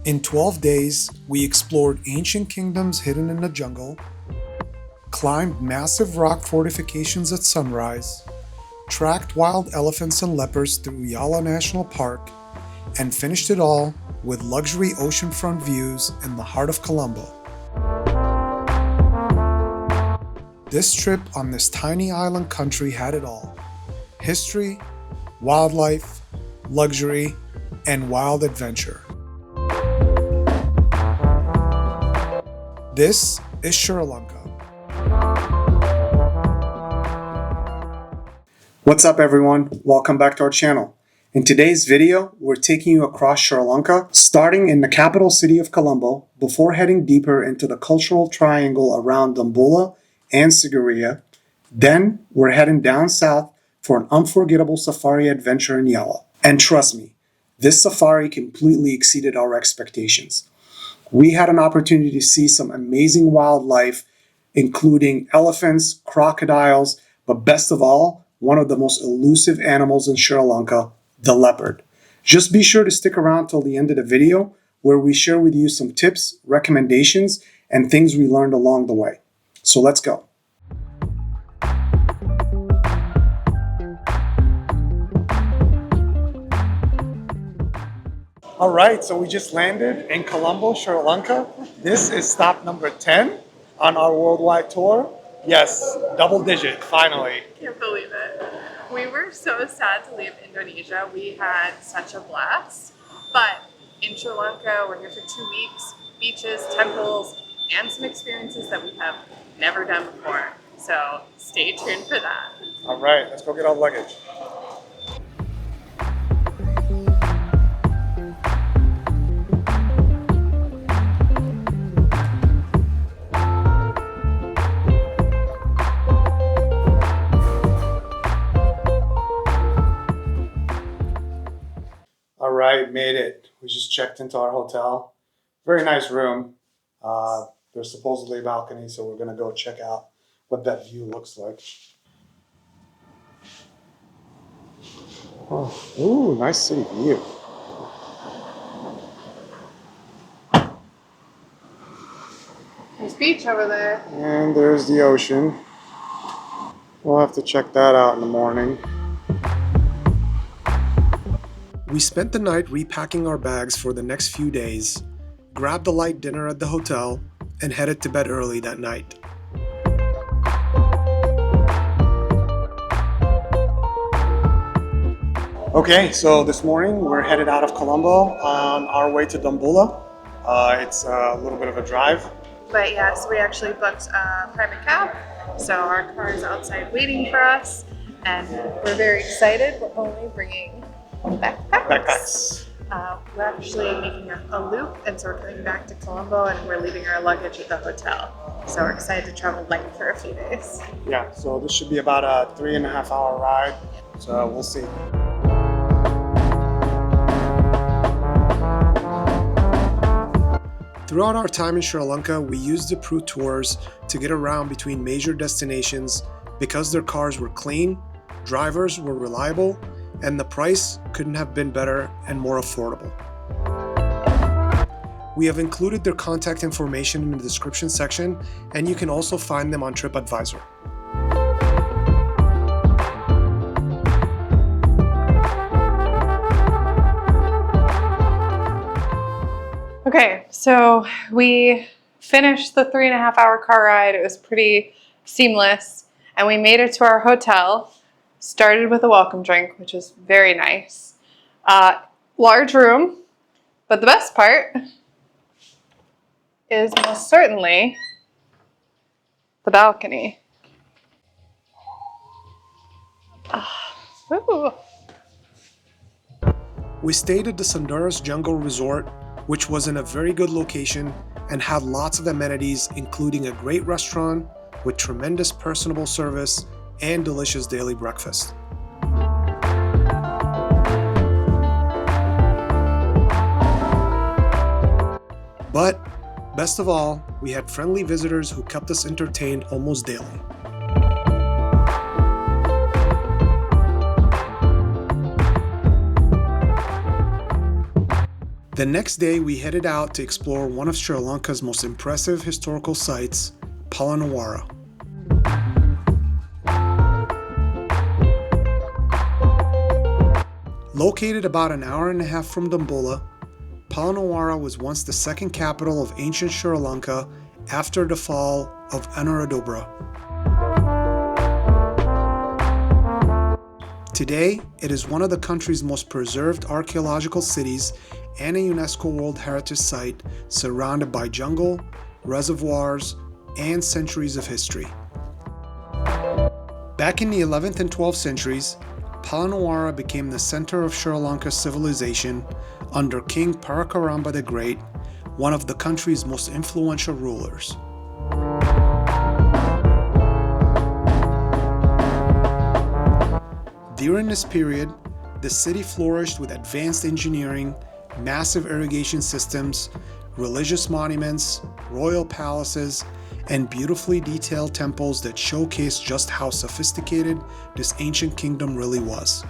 In 12 days, we explored ancient kingdoms hidden in the jungle, climbed massive rock fortifications at sunrise, tracked wild elephants and leopards through Yala National Park, and finished it all with luxury oceanfront views in the heart of Colombo. This trip on this tiny island country had it all: history, wildlife, luxury, and wild adventure. This is Sri Lanka. What's up everyone? Welcome back to our channel. In today's video, we're taking you across Sri Lanka, starting in the capital city of Colombo, before heading deeper into the cultural triangle around Dambulla and Sigiriya. Then we're heading down south for an unforgettable safari adventure in Yala. And trust me, this safari completely exceeded our expectations. We had an opportunity to see some amazing wildlife, including elephants, crocodiles, but best of all, one of the most elusive animals in Sri Lanka, the leopard. Just be sure to stick around till the end of the video, where we share with you some tips, recommendations, and things we learned along the way. So let's go. All right, so we just landed in Colombo, Sri Lanka. This is stop number 10 on our worldwide tour. Yes, double digit, finally. Can't believe it. We were so sad to leave Indonesia. We had such a blast. But in Sri Lanka, we're here for 2 weeks, beaches, temples, and some experiences that we have never done before. So stay tuned for that. All right, let's go get our luggage. All right, made it. We just checked into our hotel. Very nice room. There's supposedly a balcony, so we're gonna go check out what that view looks like. Oh, ooh, nice city view. There's beach over there. And there's the ocean. We'll have to check that out in the morning. We spent the night repacking our bags for the next few days, grabbed a light dinner at the hotel, and headed to bed early that night. Okay, so this morning we're headed out of Colombo on our way to Dambulla. It's a little bit of a drive. But yes, we actually booked a private cab. So our car is outside waiting for us. And we're very excited. We're only bringing backpacks. We're actually making a loop, and so we're coming back to Colombo, and we're leaving our luggage at the hotel. So we're excited to travel light for a few days. Yeah, so this should be about a 3.5 hour ride. So we'll see. Throughout our time in Sri Lanka, we used the Pru tours to get around between major destinations because their cars were clean, drivers were reliable, and the price couldn't have been better and more affordable. We have included their contact information in the description section, and you can also find them on TripAdvisor. Okay, so we finished the 3.5 hour car ride. It was pretty seamless, and we made it to our hotel. Started with a welcome drink, which was very nice. Large room, but the best part is most certainly the balcony. Ooh. We stayed at the Sundaras Jungle Resort, which was in a very good location and had lots of amenities, including a great restaurant with tremendous personable service and delicious daily breakfast. But best of all, we had friendly visitors who kept us entertained almost daily. The next day, we headed out to explore one of Sri Lanka's most impressive historical sites, Polonnaruwa. Located about an hour and a half from Dambulla, Polonnaruwa was once the second capital of ancient Sri Lanka after the fall of Anuradhapura. Today, it is one of the country's most preserved archaeological cities and a UNESCO World Heritage Site surrounded by jungle, reservoirs, and centuries of history. Back in the 11th and 12th centuries, Polonnaruwa became the center of Sri Lanka's civilization under King Pidurangala the Great, one of the country's most influential rulers. During this period, the city flourished with advanced engineering, massive irrigation systems, religious monuments, royal palaces, and beautifully detailed temples that showcase just how sophisticated this ancient kingdom really was.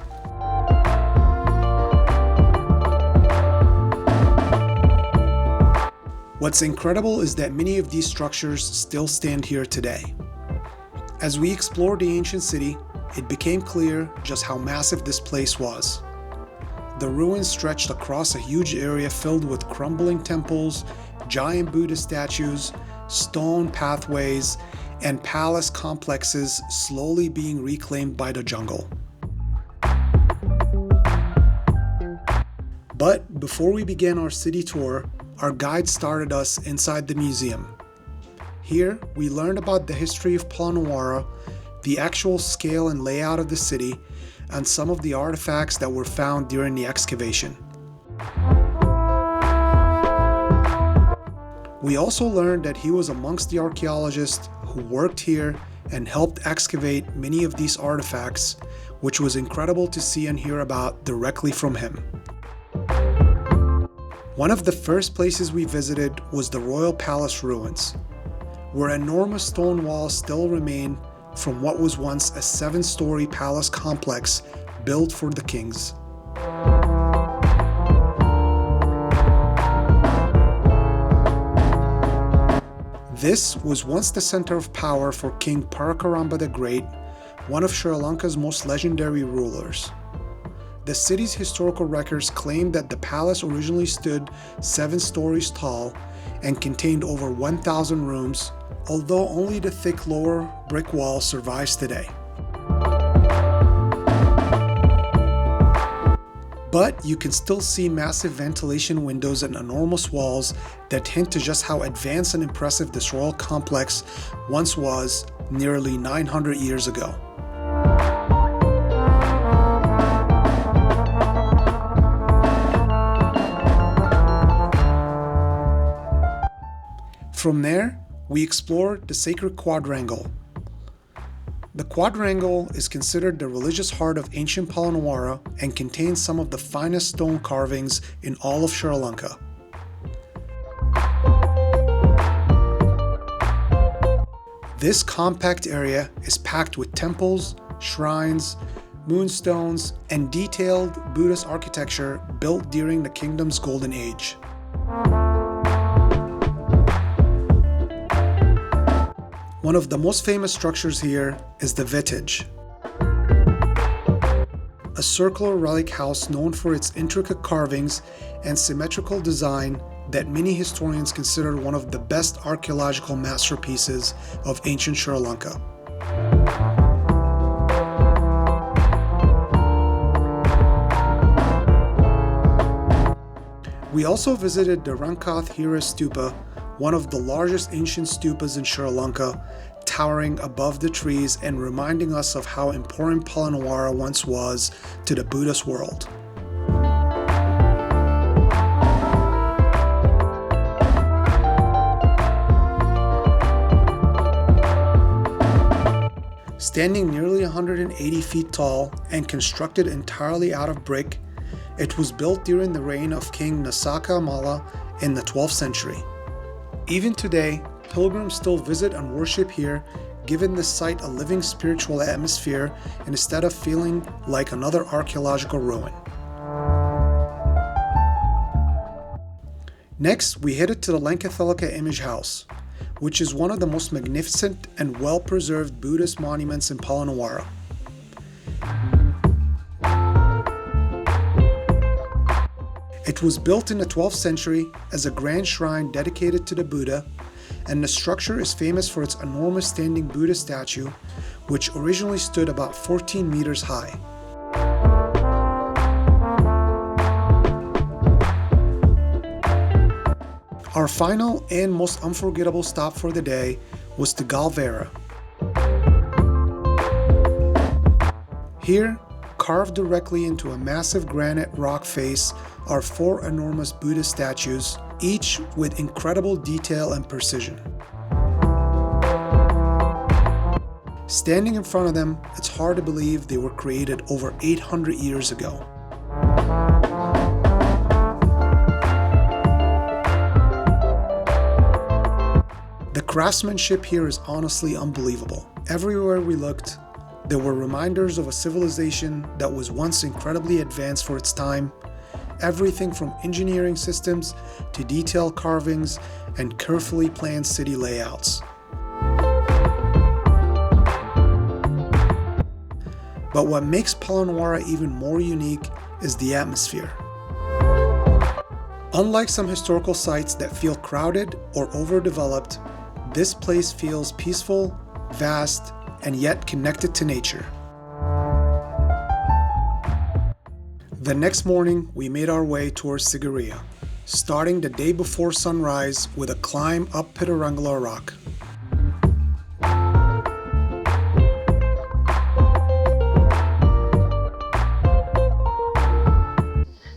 What's incredible is that many of these structures still stand here today. As we explored the ancient city, it became clear just how massive this place was. The ruins stretched across a huge area filled with crumbling temples, giant Buddha statues, stone pathways, and palace complexes slowly being reclaimed by the jungle. But before we began our city tour, our guide started us inside the museum. Here, we learned about the history of Polonnaruwa, the actual scale and layout of the city, and some of the artifacts that were found during the excavation. We also learned that he was amongst the archaeologists who worked here and helped excavate many of these artifacts, which was incredible to see and hear about directly from him. One of the first places we visited was the Royal Palace ruins, where enormous stone walls still remain from what was once a 7-story palace complex built for the kings. This was once the center of power for King Pidurangala the Great, one of Sri Lanka's most legendary rulers. The city's historical records claim that the palace originally stood 7 stories tall and contained over 1,000 rooms, although only the thick lower brick wall survives today. But you can still see massive ventilation windows and enormous walls that hint to just how advanced and impressive this royal complex once was nearly 900 years ago. From there, we explored the sacred quadrangle. The quadrangle is considered the religious heart of ancient Polonnaruwa and contains some of the finest stone carvings in all of Sri Lanka. This compact area is packed with temples, shrines, moonstones, and detailed Buddhist architecture built during the kingdom's golden age. One of the most famous structures here is the Vitage, a circular relic house known for its intricate carvings and symmetrical design that many historians consider one of the best archaeological masterpieces of ancient Sri Lanka. We also visited the Rankath Hira Stupa, one of the largest ancient stupas in Sri Lanka, towering above the trees and reminding us of how important Polonnaruwa once was to the Buddhist world. Standing nearly 180 feet tall and constructed entirely out of brick, it was built during the reign of King Nasaka Malla in the 12th century. Even today, pilgrims still visit and worship here, giving the site a living spiritual atmosphere instead of feeling like another archaeological ruin. Next, we headed to the Lankathalika Image House, which is one of the most magnificent and well-preserved Buddhist monuments in Polonnaruwa. It was built in the 12th century as a grand shrine dedicated to the Buddha, and the structure is famous for its enormous standing Buddha statue, which originally stood about 14 meters high. Our final and most unforgettable stop for the day was to Galvera. Here, carved directly into a massive granite rock face, are 4 enormous Buddha statues, each with incredible detail and precision. Standing in front of them, it's hard to believe they were created over 800 years ago. The craftsmanship here is honestly unbelievable. Everywhere we looked, there were reminders of a civilization that was once incredibly advanced for its time. Everything from engineering systems to detailed carvings and carefully planned city layouts. But what makes Polonnaruwa even more unique is the atmosphere. Unlike some historical sites that feel crowded or overdeveloped, this place feels peaceful, vast, and yet connected to nature. The next morning, we made our way towards Sigiriya, starting the day before sunrise with a climb up Pidurangala Rock.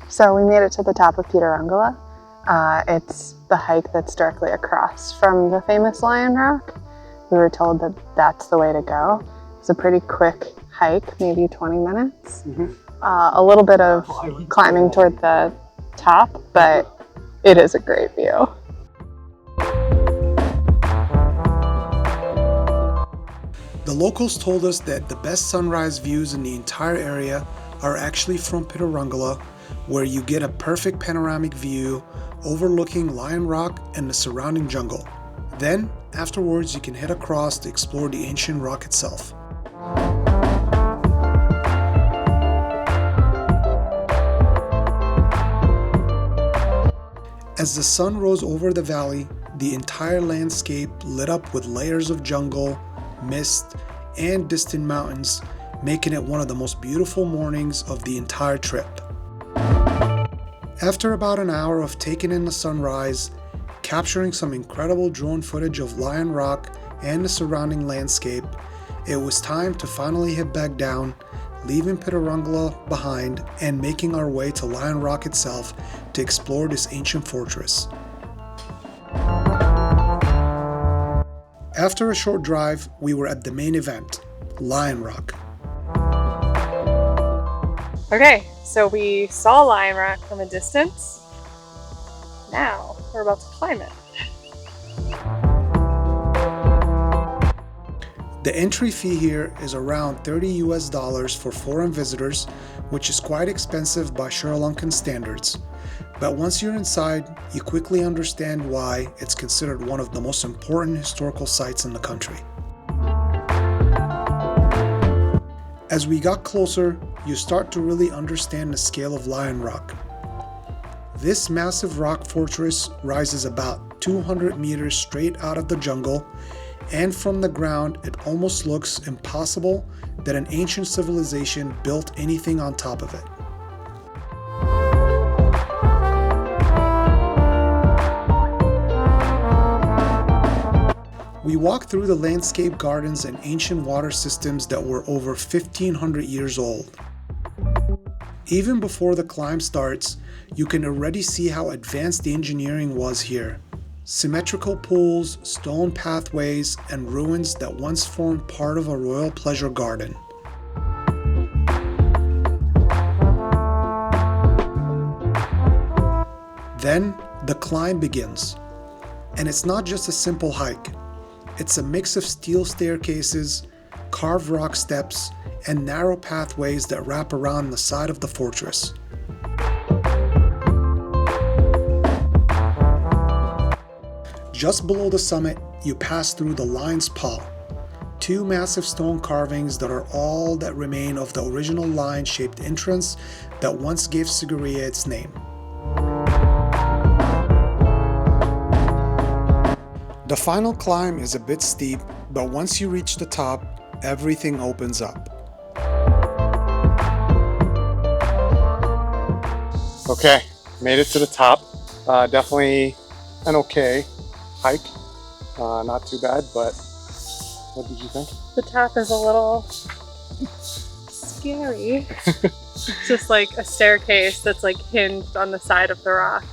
So we made it to the top of Pidurangala. It's the hike that's directly across from the famous Lion Rock. We were told that that's the way to go. It's a pretty quick hike, maybe 20 minutes. A little bit of climbing toward the top, but it is a great view. The locals told us that the best sunrise views in the entire area are actually from Pidurangala, where you get a perfect panoramic view overlooking Lion Rock and the surrounding jungle. Then, afterwards, you can head across to explore the ancient rock itself. As the sun rose over the valley, the entire landscape lit up with layers of jungle, mist, and distant mountains, making it one of the most beautiful mornings of the entire trip. After about an hour of taking in the sunrise, capturing some incredible drone footage of Lion Rock and the surrounding landscape, it was time to finally head back down, leaving Pidurangala behind and making our way to Lion Rock itself to explore this ancient fortress. After a short drive, we were at the main event, Lion Rock. Okay, so we saw Lion Rock from a distance. Now we're about to climb it. The entry fee here is around $30 for foreign visitors, which is quite expensive by Sri Lankan standards. But once you're inside, you quickly understand why it's considered one of the most important historical sites in the country. As we got closer, you start to really understand the scale of Lion Rock. This massive rock fortress rises about 200 meters straight out of the jungle, and from the ground it almost looks impossible that an ancient civilization built anything on top of it. We walked through the landscape gardens and ancient water systems that were over 1,500 years old. Even before the climb starts, you can already see how advanced the engineering was here. Symmetrical pools, stone pathways, and ruins that once formed part of a royal pleasure garden. Then, the climb begins. And it's not just a simple hike. It's a mix of steel staircases, carved rock steps, and narrow pathways that wrap around the side of the fortress. Just below the summit, you pass through the Lion's Paw, two massive stone carvings that are all that remain of the original lion-shaped entrance that once gave Sigiriya its name. The final climb is a bit steep, but once you reach the top, everything opens up. Okay, made it to the top. Definitely an okay hike. Not too bad, but what did you think? The top is a little scary. It's just like a staircase that's like hinged on the side of the rock.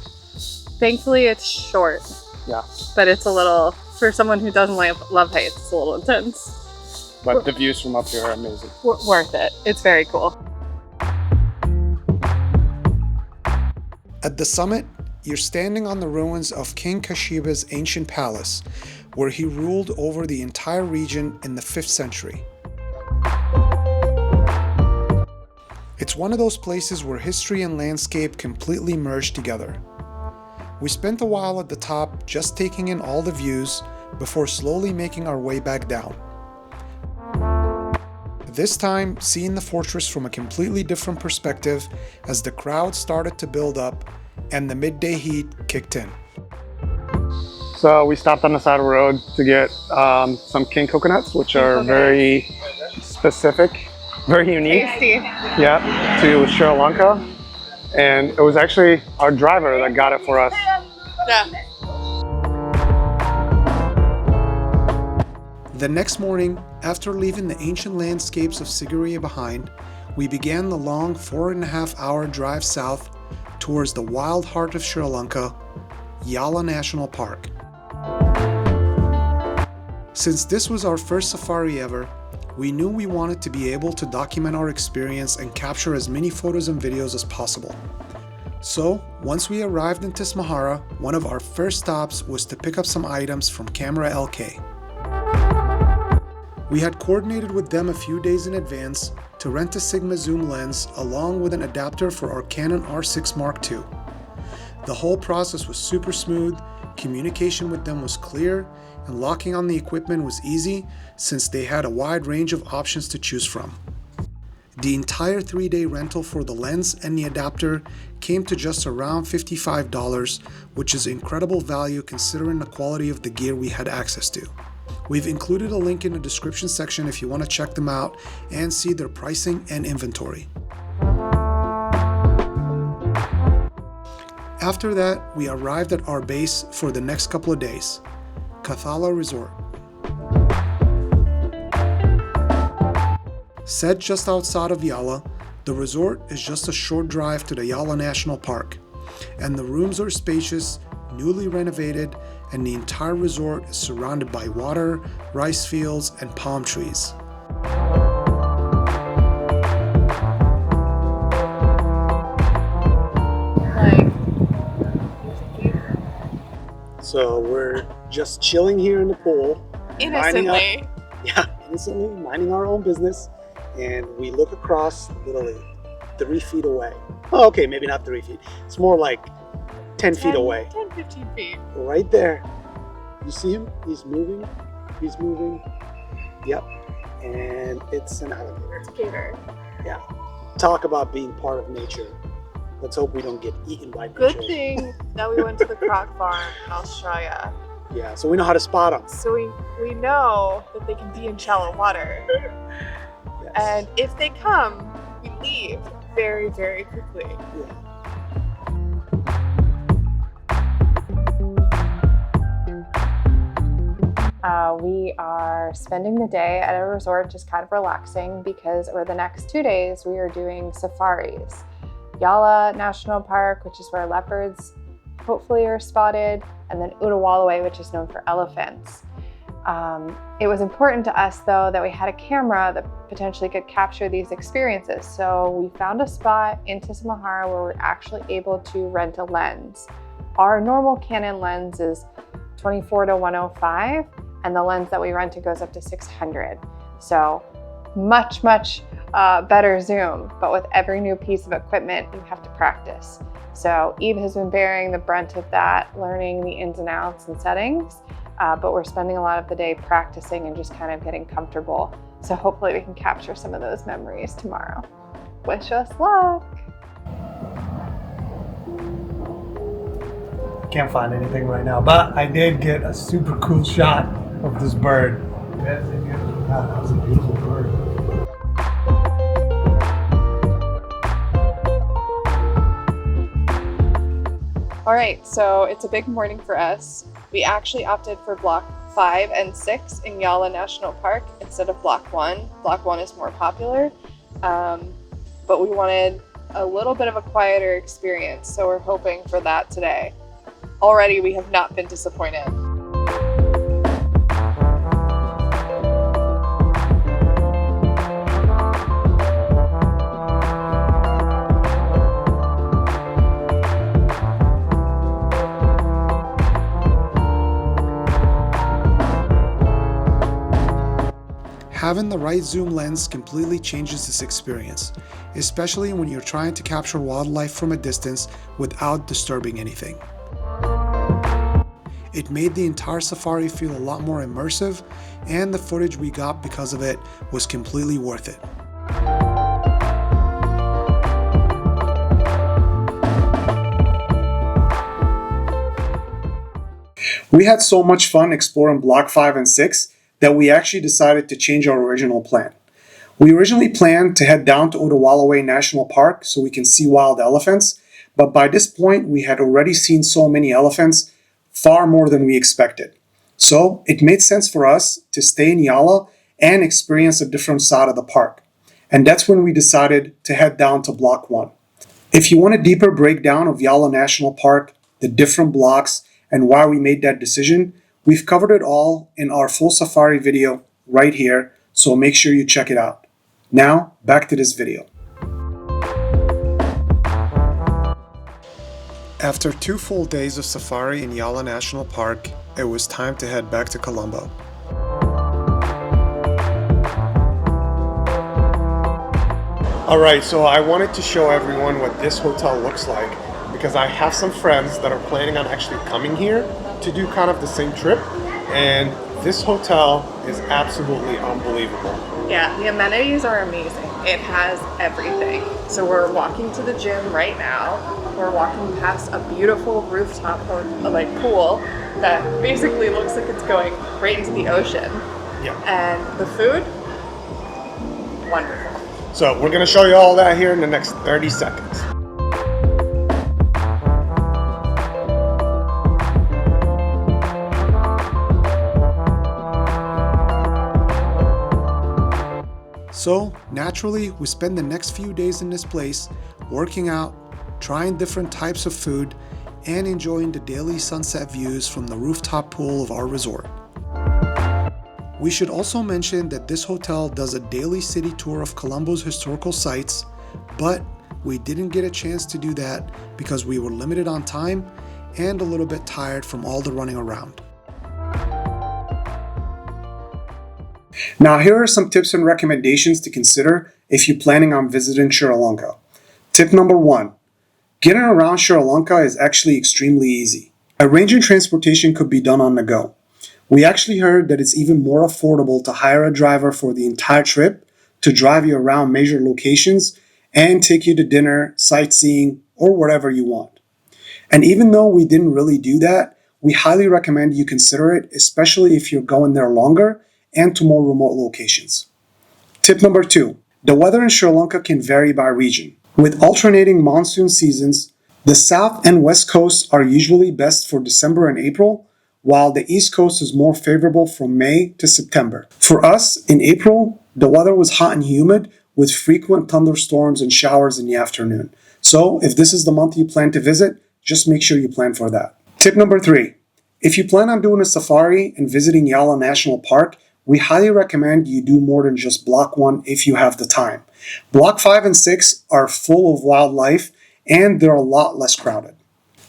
Thankfully it's short. Yeah. But it's a little, for someone who doesn't love heights, it's a little intense. But the views from up here are amazing. Worth it. It's very cool. At the summit, you're standing on the ruins of King Kashiba's ancient palace, where he ruled over the entire region in the 5th century. It's one of those places where history and landscape completely merge together. We spent a while at the top just taking in all the views before slowly making our way back down. This time, seeing the fortress from a completely different perspective as the crowd started to build up and the midday heat kicked in. So we stopped on the side of the road to get some king coconuts, which are very specific, very unique. Tasty. Yeah, to Sri Lanka. And it was actually our driver that got it for us. Yeah. The next morning, after leaving the ancient landscapes of Sigiriya behind, we began the long 4.5-hour drive south towards the wild heart of Sri Lanka, Yala National Park. Since this was our first safari ever, we knew we wanted to be able to document our experience and capture as many photos and videos as possible. So, once we arrived in Tismahara, one of our first stops was to pick up some items from Camera LK. We had coordinated with them a few days in advance to rent a Sigma zoom lens along with an adapter for our Canon R6 Mark II. The whole process was super smooth, communication with them was clear, and locking on the equipment was easy since they had a wide range of options to choose from. The entire 3-day rental for the lens and the adapter came to just around $55, which is incredible value considering the quality of the gear we had access to. We've included a link in the description section if you want to check them out and see their pricing and inventory. After that, we arrived at our base for the next couple of days, Kathala Resort. Set just outside of Yala, the resort is just a short drive to the Yala National Park, and the rooms are spacious, newly renovated, and the entire resort is surrounded by water, rice fields, and palm trees. So we're just chilling here in the pool. Innocently. Innocently minding our own business. And we look across literally 3 feet away. Oh, okay, maybe not 3 feet. It's more like 10 feet away. 10, 15 feet. Right there. You see him? He's moving. He's moving. Yep. And it's an alligator. It's a gator. Yeah. Talk about being part of nature. Let's hope we don't get eaten by nature. Good thing that we went to the croc farm in Australia. Yeah, so we know how to spot them. So we know that they can be in shallow water. Yes. And if they come, we leave very, very quickly. Yeah. We are spending the day at a resort just kind of relaxing because over the next 2 days we are doing safaris. Yala National Park, which is where leopards hopefully are spotted, and then Udawalawe, which is known for elephants. It was important to us though that we had a camera that potentially could capture these experiences. So we found a spot in Tismahara where we're actually able to rent a lens. Our normal Canon lens is 24-105, and the lens that we rented goes up to 600. So much better zoom, but with every new piece of equipment, you have to practice. So Eve has been bearing the brunt of that, learning the ins and outs and settings, but we're spending a lot of the day practicing and just kind of getting comfortable. So hopefully we can capture some of those memories tomorrow. Wish us luck. Can't find anything right now, but I did get a super cool shot of this bird. That was a beautiful bird. All right, so it's a big morning for us. We actually opted for block 5 and 6 in Yala National Park instead of block 1. Block 1 is more popular, but we wanted a little bit of a quieter experience, so we're hoping for that today. Already we have not been disappointed. Having the right zoom lens completely changes this experience, especially when you're trying to capture wildlife from a distance without disturbing anything. It made the entire safari feel a lot more immersive, and the footage we got because of it was completely worth it. We had so much fun exploring block 5 and 6 that we actually decided to change our original plan. We originally planned to head down to Pidurangala National Park so we can see wild elephants, but by this point we had already seen so many elephants, far more than we expected. So it made sense for us to stay in Yala and experience a different side of the park. And that's when we decided to head down to block 1. If you want a deeper breakdown of Yala National Park, the different blocks, and why we made that decision, we've covered it all in our full safari video right here, so make sure you check it out. Now, back to this video. After 2 full days of safari in Yala National Park, it was time to head back to Colombo. Alright, so I wanted to show everyone what this hotel looks like because I have some friends that are planning on actually coming here to do kind of the same trip, and this hotel is absolutely unbelievable. Yeah, the amenities are amazing. It has everything. So we're walking to the gym right now. We're walking past a beautiful rooftop pool that basically looks like it's going right into the ocean. Yeah. And the food, wonderful. So we're gonna show you all that here in the next 30 seconds. So, naturally, we spend the next few days in this place, working out, trying different types of food, and enjoying the daily sunset views from the rooftop pool of our resort. We should also mention that this hotel does a daily city tour of Colombo's historical sites, but we didn't get a chance to do that because we were limited on time and a little bit tired from all the running around. Now, here are some tips and recommendations to consider if you're planning on visiting Sri Lanka. Tip number 1. Getting around Sri Lanka is actually extremely easy. Arranging transportation could be done on the go. We actually heard that it's even more affordable to hire a driver for the entire trip to drive you around major locations and take you to dinner, sightseeing, or whatever you want. And even though we didn't really do that, we highly recommend you consider it, especially if you're going there longer and to more remote locations. Tip number 2. The weather in Sri Lanka can vary by region. With alternating monsoon seasons, the south and west coasts are usually best for December and April, while the east coast is more favorable from May to September. For us, in April, the weather was hot and humid with frequent thunderstorms and showers in the afternoon. So if this is the month you plan to visit, just make sure you plan for that. Tip number 3. If you plan on doing a safari and visiting Yala National Park, we highly recommend you do more than just Block 1 if you have the time. Block 5 and 6 are full of wildlife and they're a lot less crowded.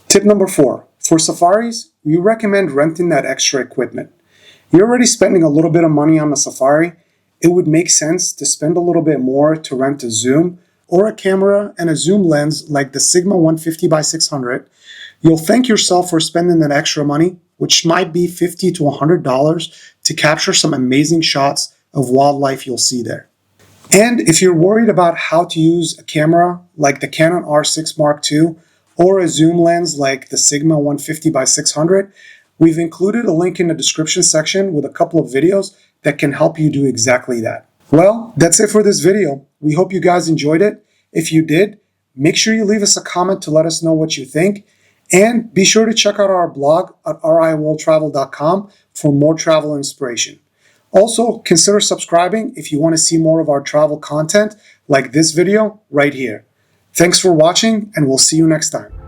Tip number 4. For safaris, we recommend renting that extra equipment. You're already spending a little bit of money on the safari. It would make sense to spend a little bit more to rent a zoom or a camera and a zoom lens like the Sigma 150x600, you'll thank yourself for spending that extra money, which might be $50 to $100, to capture some amazing shots of wildlife you'll see there. And if you're worried about how to use a camera like the Canon R6 Mark II or a zoom lens like the Sigma 150x600, we've included a link in the description section with a couple of videos that can help you do exactly that. Well, that's it for this video. We hope you guys enjoyed it. If you did, make sure you leave us a comment to let us know what you think. And be sure to check out our blog at riworldtravel.com for more travel inspiration. Also, consider subscribing if you want to see more of our travel content like this video right here. Thanks for watching, and we'll see you next time.